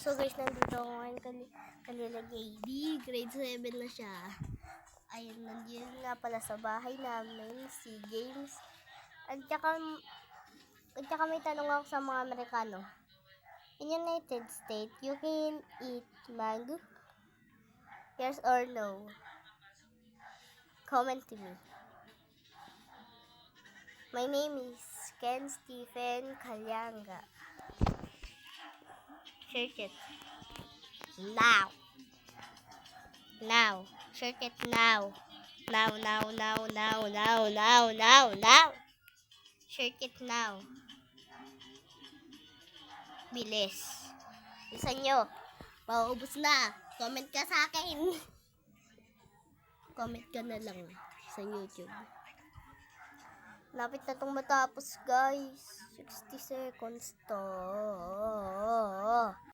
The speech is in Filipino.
So guys, nandito ako ngayon kanila JD. Grade 7 na siya. Ayun, nandiyan nga pala sa bahay namin, si James. At saka may tanong ako sa mga Amerikano. In United States, you can eat mango? Yes or no? Comment to me. My name is Ken Stephen Kalyanga. Search it. Now. Search it now. Now. Search it now. Bilis. Bilisan nyo. Mauubos na. Comment ka sa akin. Comment ka na lang sa YouTube. Lapit na itong matapos, guys. 60 seconds to.